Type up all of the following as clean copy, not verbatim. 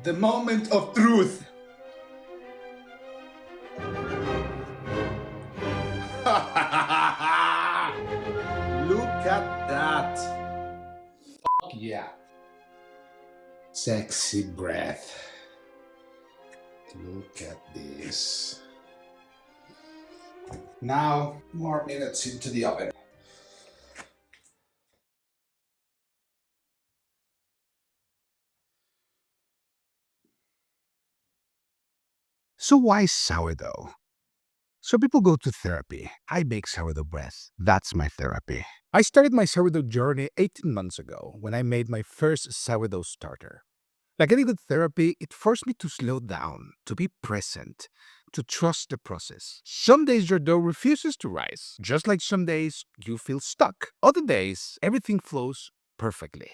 The moment of truth. Look at that. Fuck yeah. Sexy breath. Look at this. Now, more minutes into the oven. So why sourdough? So people go to therapy. I bake sourdough bread. That's my therapy. I started my sourdough journey 18 months ago when I made my first sourdough starter. Like any good therapy, it forced me to slow down, to be present, to trust the process. Some days your dough refuses to rise, just like some days you feel stuck. Other days, everything flows perfectly,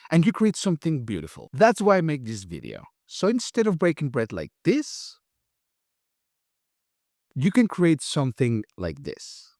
and you create something beautiful. That's why I make this video. So instead of breaking bread like this, you can create something like this.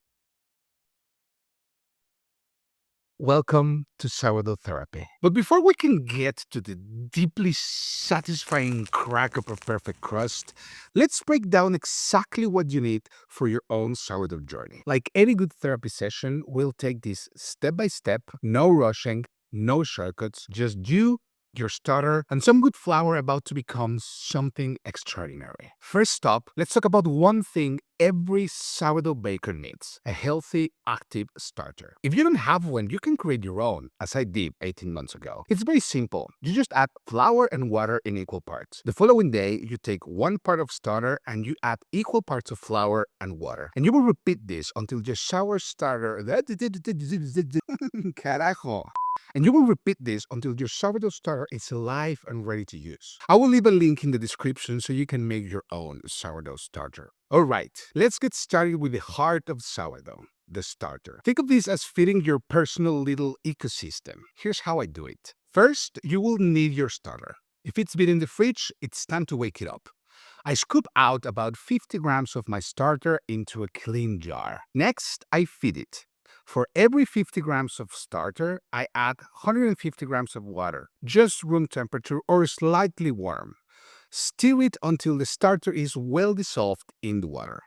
Welcome to sourdough therapy. But before we can get to the deeply satisfying crack of a perfect crust, let's break down exactly what you need for your own sourdough journey. Like any good therapy session, we'll take this step by step, no rushing, no shortcuts, just you, your starter, and some good flour about to become something extraordinary. First up, let's talk about one thing every sourdough baker needs: a healthy, active starter. If you don't have one, you can create your own, as I did 18 months ago. It's very simple. You just add flour and water in equal parts. The following day, you take one part of starter and you add equal parts of flour and water. And you will repeat this until your sour starter... Carajo. And you will repeat this until your sourdough starter is alive and ready to use. I will leave a link in the description so you can make your own sourdough starter. Alright, let's get started with the heart of sourdough, the starter. Think of this as feeding your personal little ecosystem. Here's how I do it. First, you will need your starter. If it's been in the fridge, it's time to wake it up. I scoop out about 50 grams of my starter into a clean jar. Next, I feed it. For every 50 grams of starter, I add 150 grams of water, just room temperature or slightly warm. Stir it until the starter is well dissolved in the water.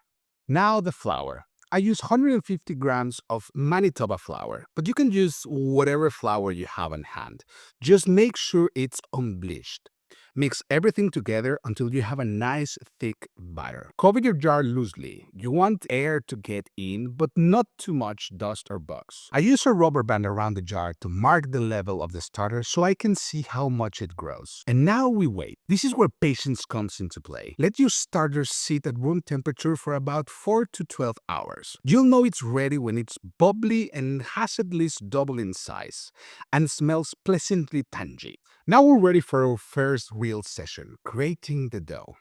Now the flour. I use 150 grams of Manitoba flour, but you can use whatever flour you have on hand. Just make sure it's unbleached. Mix everything together until you have a nice thick batter. Cover your jar loosely. You want air to get in, but not too much dust or bugs. I use a rubber band around the jar to mark the level of the starter so I can see how much it grows. And now we wait. This is where patience comes into play. Let your starter sit at room temperature for about 4 to 12 hours. You'll know it's ready when it's bubbly and has at least double in size and smells pleasantly tangy. Now we're ready for our first real session, creating the dough.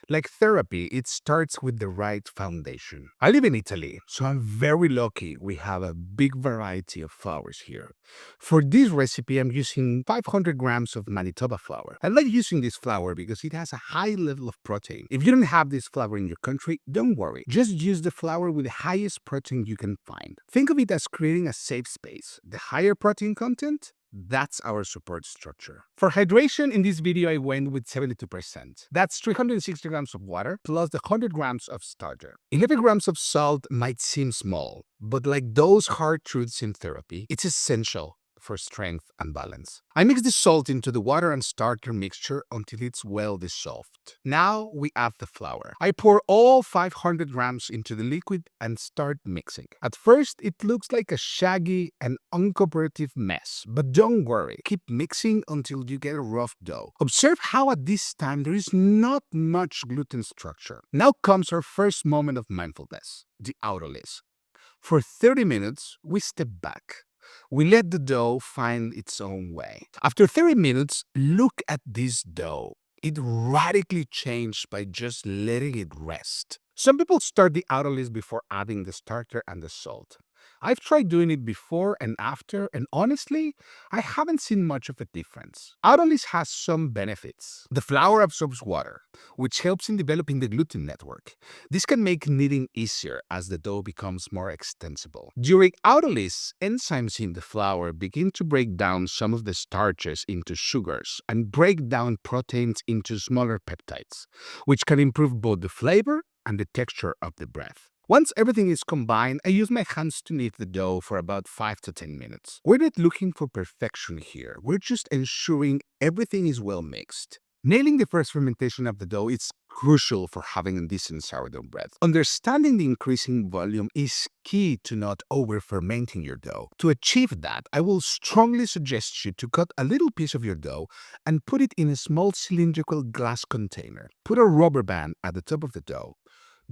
Like therapy, it starts with the right foundation. I live in Italy, so I'm very lucky we have a big variety of flours here. For this recipe, I'm using 500 grams of Manitoba flour. I like using this flour because it has a high level of protein. If you don't have this flour in your country, don't worry. Just use the flour with the highest protein you can find. Think of it as creating a safe space. The higher protein content, that's our support structure. For hydration, in this video, I went with 72%. That's 360 grams of water plus the 100 grams of starter. 11 grams of salt might seem small, but like those hard truths in therapy, it's essential for strength and balance. I mix the salt into the water and starter mixture until it's well dissolved. Now we add the flour. I pour all 500 grams into the liquid and start mixing. At first, it looks like a shaggy and uncooperative mess, but don't worry. Keep mixing until you get a rough dough. Observe how at this time there is not much gluten structure. Now comes our first moment of mindfulness, the autolysis. For 30 minutes, we step back. We let the dough find its own way. After 30 minutes, look at this dough. It radically changed by just letting it rest. Some people start the autolysis before adding the starter and the salt. I've tried doing it before and after, and honestly, I haven't seen much of a difference. Autolysis has some benefits. The flour absorbs water, which helps in developing the gluten network. This can make kneading easier as the dough becomes more extensible. During autolysis, enzymes in the flour begin to break down some of the starches into sugars and break down proteins into smaller peptides, which can improve both the flavor and the texture of the bread. Once everything is combined, I use my hands to knead the dough for about 5 to 10 minutes. We're not looking for perfection here. We're just ensuring everything is well mixed. Nailing the first fermentation of the dough is crucial for having a decent sourdough bread. Understanding the increasing volume is key to not over-fermenting your dough. To achieve that, I will strongly suggest you to cut a little piece of your dough and put it in a small cylindrical glass container. Put a rubber band at the top of the dough.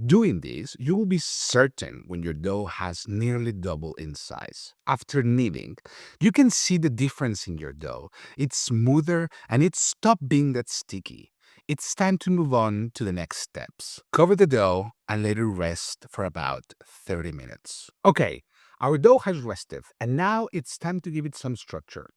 Doing this, you will be certain when your dough has nearly double in size. After kneading, you can see the difference in your dough. It's smoother and it's stopped being that sticky. It's time to move on to the next steps. Cover the dough and let it rest for about 30 minutes. Okay, our dough has rested, and now it's time to give it some structure.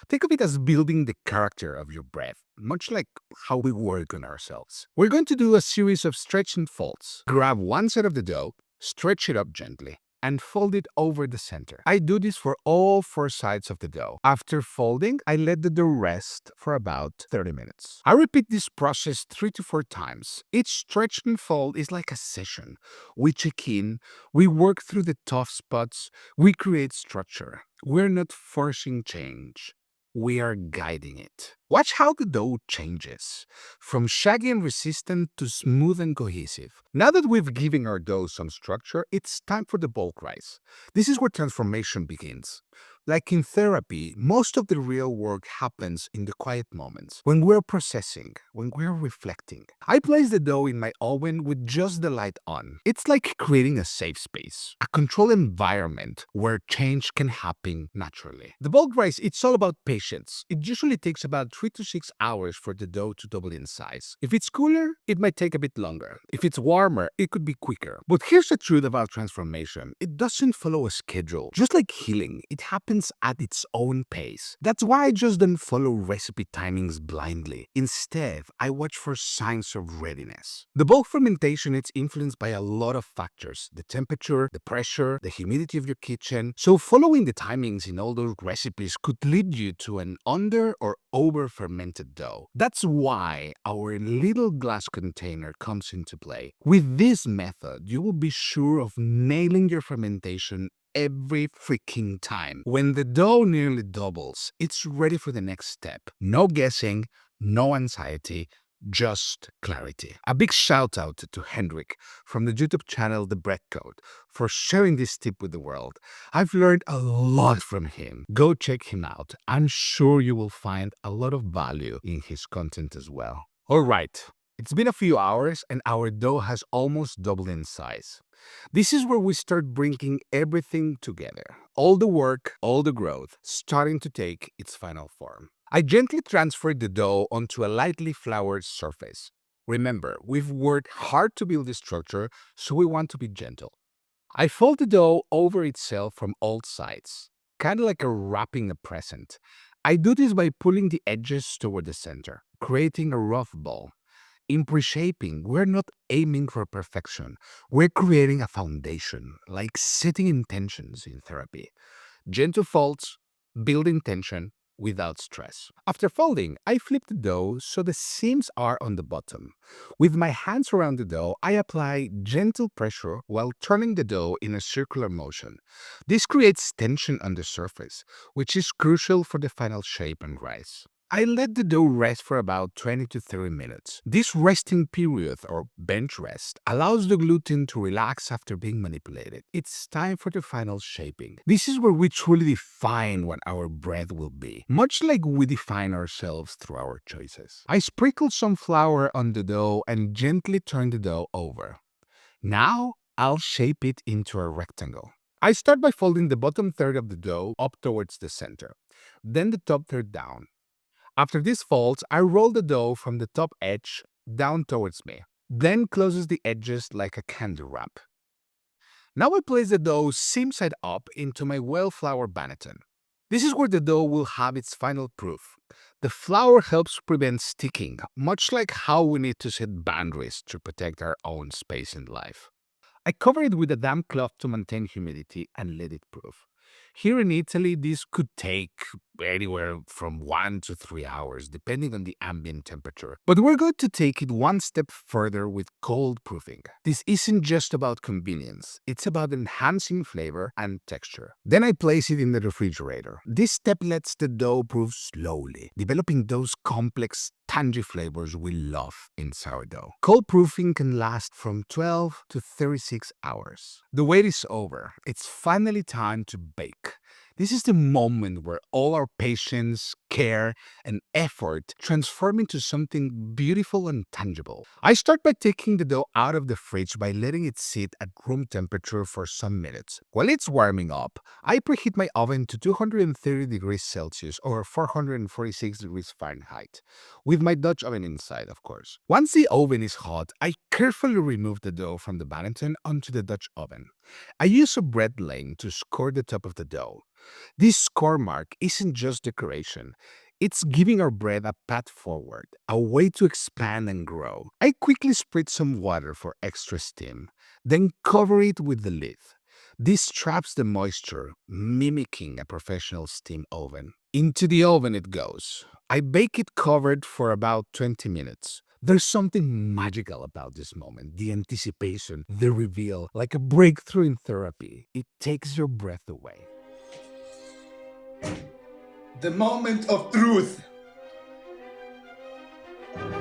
Think of it as building the character of your bread, much like how we work on ourselves. We're going to do a series of stretch and folds. Grab one side of the dough, stretch it up gently, and fold it over the center. I do this for all 4 sides of the dough. After folding, I let the dough rest for about 30 minutes. I repeat this process 3 to 4 times. Each stretch and fold is like a session. We check in, we work through the tough spots, we create structure. We're not forcing change. We are guiding it. Watch how the dough changes, from shaggy and resistant to smooth and cohesive. Now that we've given our dough some structure, it's time for the bulk rise. This is where transformation begins. Like in therapy, most of the real work happens in the quiet moments, when we're processing, when we're reflecting. I place the dough in my oven with just the light on. It's like creating a safe space, a controlled environment where change can happen naturally. The bulk rise, it's all about patience. It usually takes about 3 to 6 hours for the dough to double in size. If it's cooler, it might take a bit longer. If it's warmer, it could be quicker. But here's the truth about transformation. It doesn't follow a schedule. Just like healing, it happens at its own pace. That's why I just don't follow recipe timings blindly. Instead, I watch for signs of readiness. The bulk fermentation is influenced by a lot of factors: the temperature, the pressure, the humidity of your kitchen. So following the timings in all those recipes could lead you to an under or over fermented dough. That's why our little glass container comes into play. With this method, you will be sure of nailing your fermentation every freaking time. When the dough nearly doubles, it's ready for the next step. No guessing, no anxiety, just clarity. A big shout out to Hendrik from the YouTube channel The Bread Code for sharing this tip with the world. I've learned a lot from him. Go check him out. I'm sure you will find a lot of value in his content as well. All right. It's been a few hours and our dough has almost doubled in size. This is where we start bringing everything together. All the work, all the growth, starting to take its final form. I gently transferred the dough onto a lightly floured surface. Remember, we've worked hard to build this structure, so we want to be gentle. I fold the dough over itself from all sides, kind of like a wrapping a present. I do this by pulling the edges toward the center, creating a rough ball. In pre-shaping, we're not aiming for perfection. We're creating a foundation, like setting intentions in therapy. Gentle folds, building tension without stress. After folding, I flip the dough so the seams are on the bottom. With my hands around the dough, I apply gentle pressure while turning the dough in a circular motion. This creates tension on the surface, which is crucial for the final shape and rise. I let the dough rest for about 20 to 30 minutes. This resting period, or bench rest, allows the gluten to relax after being manipulated. It's time for the final shaping. This is where we truly define what our bread will be, much like we define ourselves through our choices. I sprinkle some flour on the dough and gently turn the dough over. Now, I'll shape it into a rectangle. I start by folding the bottom third of the dough up towards the center, then the top third down. After this folds, I roll the dough from the top edge down towards me, then closes the edges like a candy wrap. Now I place the dough seam side up into my well-floured banneton. This is where the dough will have its final proof. The flour helps prevent sticking, much like how we need to set boundaries to protect our own space in life. I cover it with a damp cloth to maintain humidity and let it proof. Here in Italy, this could take anywhere from 1 to 3 hours, depending on the ambient temperature. But we're going to take it one step further with cold proofing. This isn't just about convenience, it's about enhancing flavor and texture. Then I place it in the refrigerator. This step lets the dough proof slowly, developing those complex, tangy flavors we love in sourdough. Cold proofing can last from 12 to 36 hours. The wait is over. It's finally time to bake. This is the moment where all our patience, care, and effort transform into something beautiful and tangible. I start by taking the dough out of the fridge by letting it sit at room temperature for some minutes. While it's warming up, I preheat my oven to 230 degrees Celsius or 446 degrees Fahrenheit, with my Dutch oven inside, of course. Once the oven is hot, I carefully remove the dough from the banneton onto the Dutch oven. I use a bread lane to score the top of the dough. This score mark isn't just decoration. It's giving our bread a path forward, a way to expand and grow. I quickly spritz some water for extra steam, then cover it with the lid. This traps the moisture, mimicking a professional steam oven. Into the oven it goes. I bake it covered for about 20 minutes. There's something magical about this moment, the anticipation, the reveal, like a breakthrough in therapy. It takes your breath away. The moment of truth. Look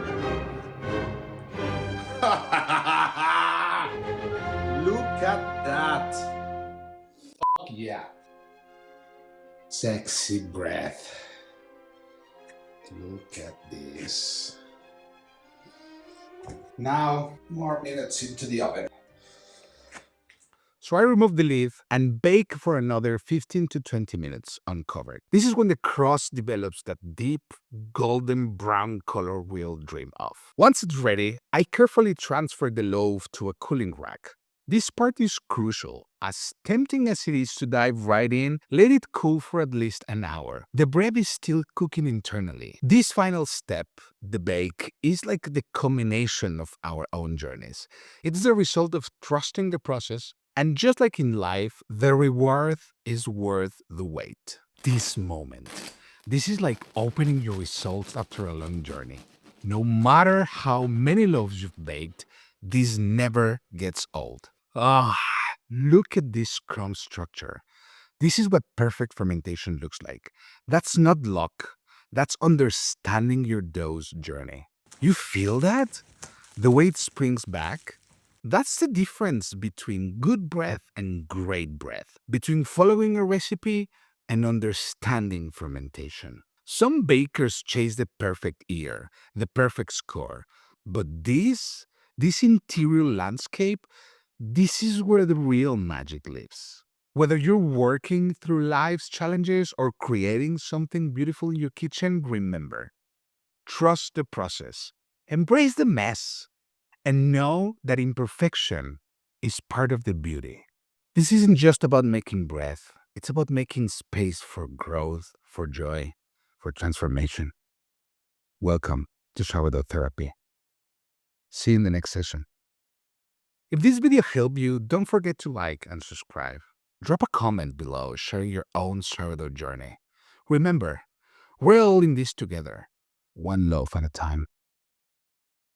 at that. Fuck yeah. Sexy breath. Look at this. Now, more minutes into the oven. So I remove the lid and bake for another 15 to 20 minutes uncovered. This is when the crust develops that deep golden brown color we'll dream of. Once it's ready, I carefully transfer the loaf to a cooling rack. This part is crucial. As tempting as it is to dive right in, let it cool for at least an hour. The bread is still cooking internally. This final step, the bake, is like the culmination of our own journeys. It's the result of trusting the process, and just like in life, the reward is worth the wait. This moment, this is like opening your results after a long journey. No matter how many loaves you've baked, this never gets old. Ah, look at this crumb structure. This is what perfect fermentation looks like. That's not luck. That's understanding your dough's journey. You feel that? The way it springs back? That's the difference between good breath and great breath, between following a recipe and understanding fermentation. Some bakers chase the perfect ear, the perfect score, but this interior landscape, this is where the real magic lives. Whether you're working through life's challenges or creating something beautiful in your kitchen, remember, trust the process, embrace the mess, and know that imperfection is part of the beauty. This isn't just about making bread, it's about making space for growth, for joy, for transformation. Welcome to Sourdough Therapy. See you in the next session. If this video helped you, don't forget to like and subscribe. Drop a comment below sharing your own sourdough journey. Remember, we're all in this together, one loaf at a time.